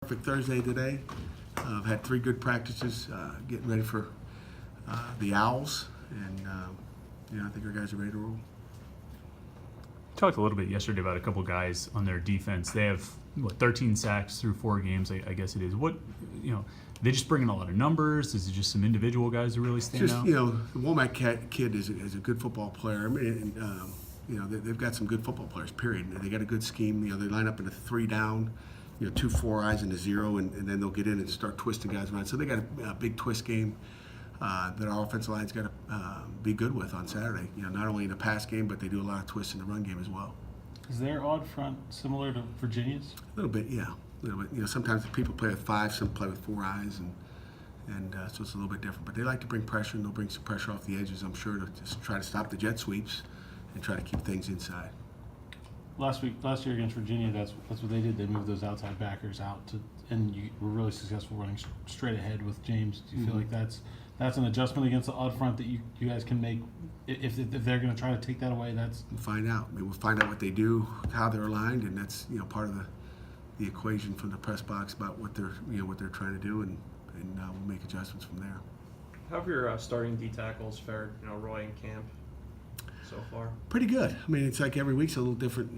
Perfect Thursday today. I've had 3 good practices, getting ready for the Owls, and I think our guys are ready to roll. Talked a little bit yesterday about a couple guys on their defense. They have 13 sacks through 4 games, I guess it is. They just bring in a lot of numbers. Is it just some individual guys who really stand out? The Womack kid is a good football player. I mean, they've got some good football players. Period. They got a good scheme. They line up in a 3 down. 2 4 eyes and a 0, and then they'll get in and start twisting guys around. So they got a big twist game that our offensive line's got to be good with on Saturday. Not only in the pass game, but they do a lot of twists in the run game as well. Is their odd front similar to Virginia's? A little bit, yeah. A little bit. Sometimes people play with 5, some play with 4 eyes, and so it's a little bit different. But they like to bring pressure, and they'll bring some pressure off the edges, I'm sure, to just try to stop the jet sweeps and try to keep things inside. Last year against Virginia, that's what they did. They moved those outside backers out and you were really successful running straight ahead with James. Do you feel like that's an adjustment against the odd front that you guys can make if they're going to try to take that away? We'll find out. We'll find out what they do, how they're aligned, and that's part of the equation from the press box about what they're trying to do, and we'll make adjustments from there. How have your starting D tackles fared? Roy and Camp so far? Pretty good. I mean, it's like every week's a little different.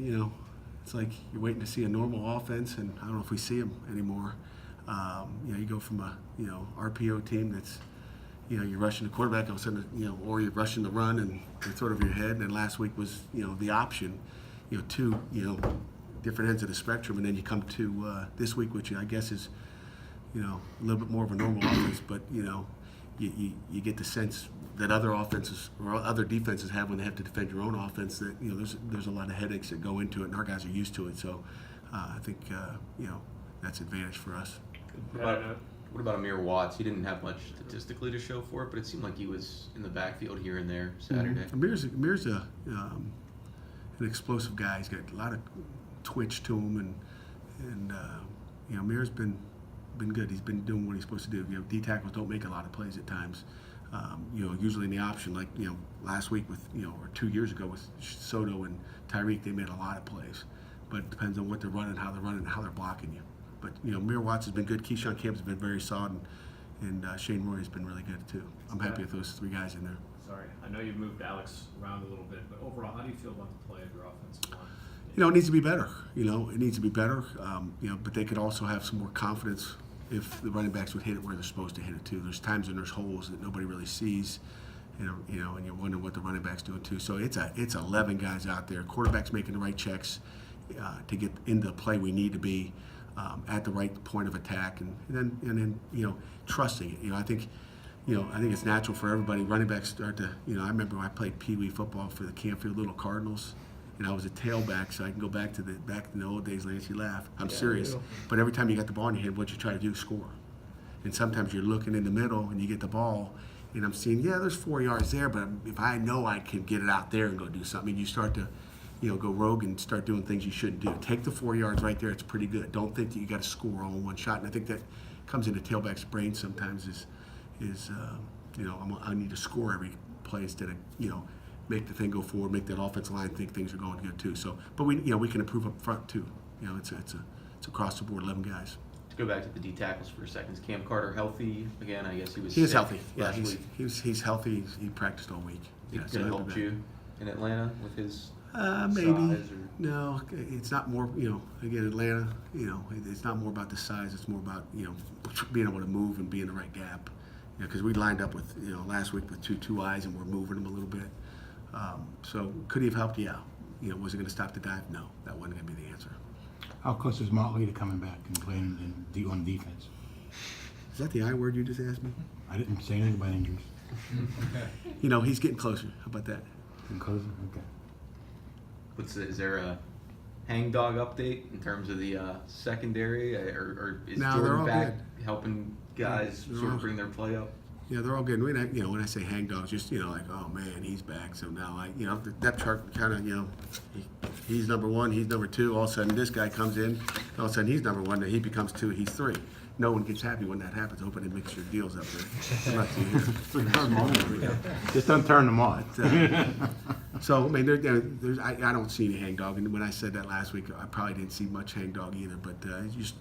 It's like you're waiting to see a normal offense, and I don't know if we see them anymore. You go from a RPO team that's you're rushing the quarterback, all of a sudden, or you're rushing the run, and it's sort of your head. And then last week was the option, 2 different ends of the spectrum, and then you come to this week, which I guess is a little bit more of a normal offense, but you get the sense that other offenses or other defenses have when they have to defend your own offense, that there's a lot of headaches that go into it, and our guys are used to it. So I think that's an advantage for us. What about Amir Watts? He didn't have much statistically to show for it, but it seemed like he was in the backfield here and there Saturday. Mm-hmm. Amir's an explosive guy. He's got a lot of twitch to him, and Amir's been good. He's been doing what he's supposed to do. D tackles don't make a lot of plays at times. Usually in the option, like last week with or 2 years ago with Soto and Tyreek, they made a lot of plays. But it depends on what they're running, how they're blocking you. But Amir Watts has been good. Keyshawn Camp has been very solid, and Shane Roy has been really good too. I'm happy with those 3 guys in there. Sorry, I know you've moved Alex around a little bit, but overall, how do you feel about the play of your offensive line? It needs to be better. It needs to be better. But they could also have some more confidence if the running backs would hit it where they're supposed to hit it too. There's times when there's holes that nobody really sees, and you're wondering what the running back's doing too. So it's 11 guys out there. Quarterback's making the right checks to get into the play we need to be at the right point of attack, and then trusting it. I think it's natural for everybody. Running backs start to I remember when I played Pee Wee football for the Canfield Little Cardinals. I was a tailback, so I can go back in the old days, Lance. You laugh. I'm serious. But every time you got the ball in your hand, what you try to do is score. And sometimes you're looking in the middle and you get the ball, and I'm seeing, there's 4 yards there, but if I know I can get it out there and go do something, you start to, go rogue and start doing things you shouldn't do. Take the 4 yards right there. It's pretty good. Don't think that you got to score all in one shot. And I think that comes into tailback's brain sometimes I need to score every play instead of, make the thing go forward, make that offensive line think things are going good too. So, but we can improve up front too. It's across the board, 11 guys. To go back to the D tackles for a second, is Cam Carter healthy again? I guess he was. He is sick healthy. Yeah, last week. he's healthy. He practiced all week. Is he going to help you in Atlanta with his maybe size? No, it's not more. Again, Atlanta. It's not more about the size. It's more about being able to move and be in the right gap. Because we lined up with last week with two eyes, and we're moving them a little bit. So could he have helped? Yeah. Was it going to stop the dive? No, that wasn't going to be the answer. How close is Motley to coming back and playing on defense? Is that the I word you just asked me? I didn't say anything about injuries. He's getting closer. How about that? Getting closer? Okay. Is there a hangdog update in terms of the secondary, or is No, they're Jordan all back good. helping guys sort of bring their play up? Yeah, they're all good. When I say hangdogs, just like, oh man, he's back. So now the depth chart kind of he's number 1, he's number 2. All of a sudden, this guy comes in. All of a sudden, he's number 1. Then he becomes 2. He's 3. No one gets happy when that happens. I hope I didn't mix your deals up there. I'm not too here. Just don't turn them on. So I mean, I don't see any hangdog. And when I said that last week, I probably didn't see much hangdog either. But just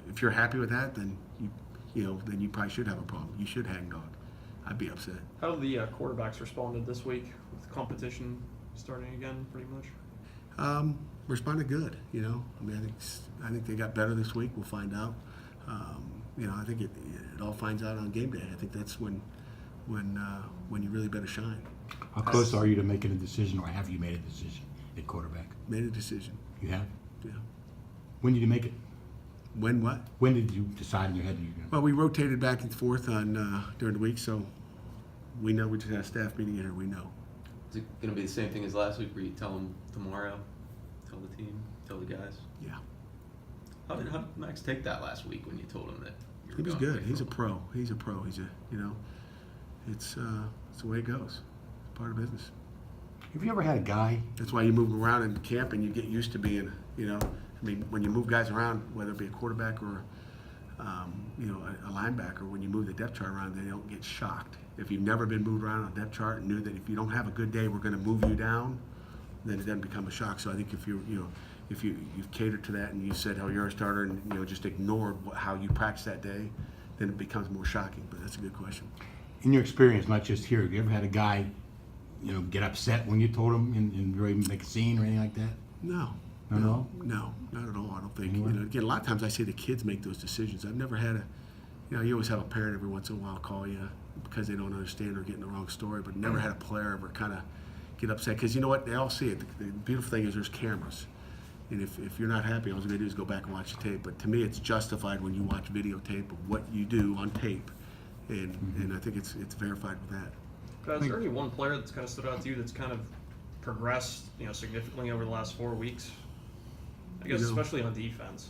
if you're happy with that, then then you probably should have a problem. You should hang dog. I'd be upset. How have the quarterbacks responded this week with competition starting again, pretty much? Responded good. I mean, I think they got better this week. We'll find out. I think it all finds out on game day. I think that's when you really better shine. How close are you to making a decision, or have you made a decision at quarterback? Made a decision. You have? Yeah. When did you make it? When what? When did you decide in your head you're going to? Well, we rotated back and forth on during the week, so we know. We just had a staff meeting here. We know. Is it going to be the same thing as last week, where you tell them tomorrow, tell the team, tell the guys? Yeah. How did Max take that last week when you told him that you were He was going to good. play He's a football? pro. He's a pro. It's the way it goes. It's part of business. Have you ever had a guy? That's why you move around in camp and you get used to being, I mean, when you move guys around, whether it be a quarterback or, a linebacker, when you move the depth chart around, they don't get shocked. If you've never been moved around on a depth chart and knew that if you don't have a good day, we're going to move you down, then it doesn't become a shock. So I think if you've catered to that and you said, oh, you're a starter, and just ignored how you practice that day, then it becomes more shocking. But that's a good question. In your experience, not just here, have you ever had a guy, get upset when you told him and really make a scene or anything like that? No, Not at all? No, not at all. I don't think. Anywhere? Again, a lot of times I say the kids make those decisions. I've never had you always have a parent every once in a while call you because they don't understand or getting the wrong story, but never had a player ever kind of get upset because you know what? They all see it. The beautiful thing is there's cameras. And if you're not happy, all you're going to do is go back and watch the tape. But to me, it's justified when you watch videotape of what you do on tape. And I think it's verified with that. Pat, is there any one player that's kind of stood out to you that's kind of progressed, significantly over the last 4 weeks? I guess especially on defense.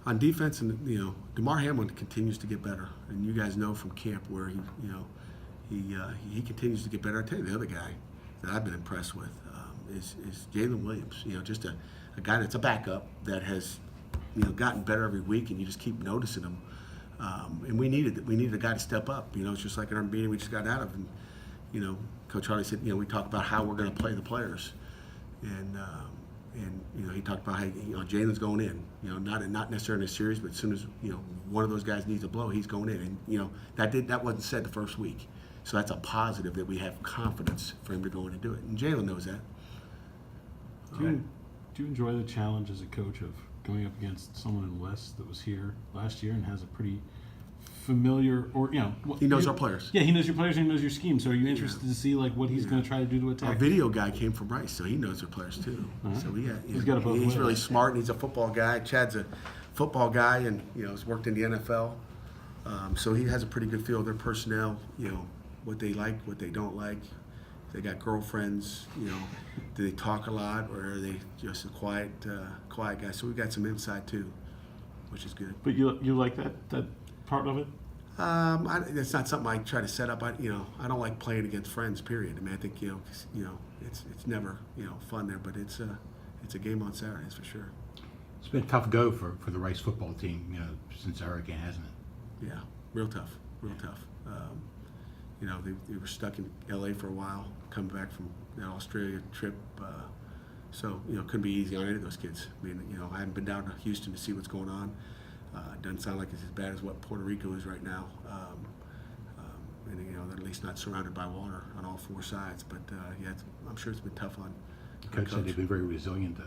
On defense, and DeMar Hamlin continues to get better, and you guys know from camp where he continues to get better. I tell you, the other guy that I've been impressed with is Jalen Williams. Just a guy that's a backup that has gotten better every week, and you just keep noticing him. And we needed a guy to step up. It's just like in our meeting we just got out of, and Coach Harley said, we talked about how we're going to play the players, and he talked about how Jalen's going in. Not necessarily in a series, but as soon as one of those guys needs a blow, he's going in, and that wasn't said the first week, so that's a positive that we have confidence for him to go in and do it, and Jalen knows that. Do you enjoy the challenge as a coach of going up against someone in West that was here last year and has a pretty familiar, or He knows our players. Yeah, he knows your players and he knows your scheme. So are you interested to see what he's going to try to do to Our attack? video guy came from Rice, so he knows their players too. So He's got it both he's ways. really smart, and he's a football guy. Chad's a football guy, and has worked in the NFL, so he has a pretty good feel of their personnel. What they like, what they don't like. If they got girlfriends, do they talk a lot, or are they just a quiet guy? So we got some insight too, which is good. But you like that part of it? It's not something I try to set up. I don't like playing against friends. Period. I mean, I think it's never fun there, but it's a game on Saturdays for sure. It's been a tough go for the Rice football team, since the hurricane, hasn't it? Yeah, real tough. They were stuck in LA for a while, coming back from that Australia trip. So it couldn't be easy on any of those kids. I mean, I haven't been down to Houston to see what's going on. It doesn't sound like it's as bad as what Puerto Rico is right now. And they're at least not surrounded by water on all four sides. But I'm sure it's been tough on The coach said they've been very resilient, the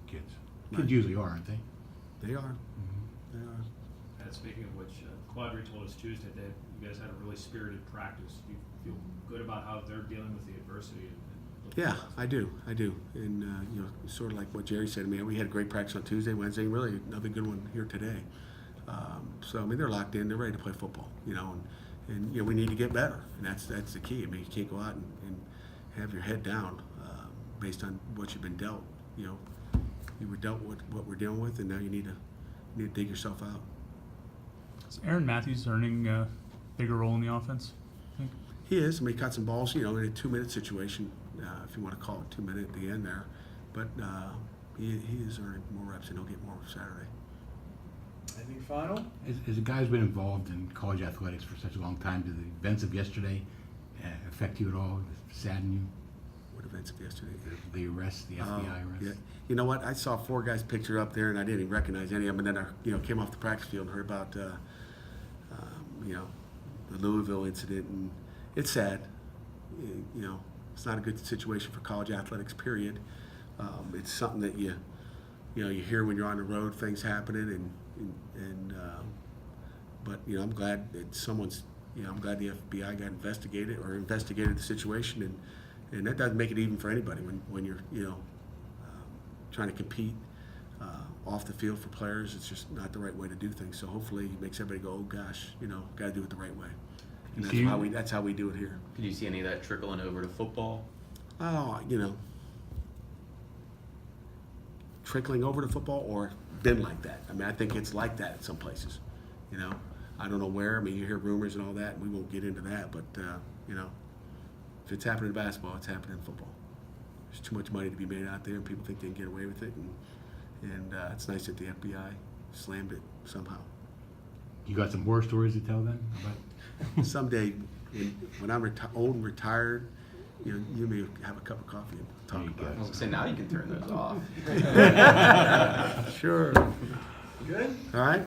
kids. Right. Kids usually are, aren't they? They are. They are. And speaking of which, Quadri told us Tuesday that you guys had a really spirited practice. Do you feel good about how they're dealing with the adversity? Yeah, I do. And, sort of like what Jerry said, we had a great practice on Tuesday, Wednesday, really another good one here today. So, they're locked in. They're ready to play football, and we need to get better. And that's the key. You can't go out and have your head down based on what you've been dealt. You were dealt with what we're dealing with, and now you need to dig yourself out. Is Aaron Matthews earning a bigger role in the offense, I think? He is. He caught some balls, in a 2-minute situation, if you want to call it 2 minute at the end there. But he is earning more reps, and he'll get more Saturday. Anything final? As a guy who's been involved in college athletics for such a long time, did the events of yesterday affect you at all, sadden you? What events of yesterday? The arrest, the FBI arrest. Yeah. You know what? I saw 4 guys pictured up there, and I didn't even recognize any of them. And then I, came off the practice field and heard about, the Louisville incident, and it's sad. It's not a good situation for college athletics. Period. It's something that you hear when you're on the road, things happening, but I'm glad that someone's. I'm glad the FBI got investigated the situation, and that doesn't make it even for anybody when you're trying to compete off the field for players. It's just not the right way to do things. So hopefully it makes everybody go, oh gosh, got to do it the right way. And that's how we do it here. Did you see any of that trickling over to football? Oh, trickling over to football or been like that. I mean, I think it's like that in some places. I don't know where. I mean, you hear rumors and all that, and we won't get into that. But if it's happening in basketball, it's happening in football. There's too much money to be made out there, and people think they can get away with it. And it's nice that the FBI slammed it somehow. You got some horror stories to tell then? About Someday, when I'm old and retired, you may have a cup of coffee and talk There you about go. it. So now you can turn those off. Sure. Good? All right.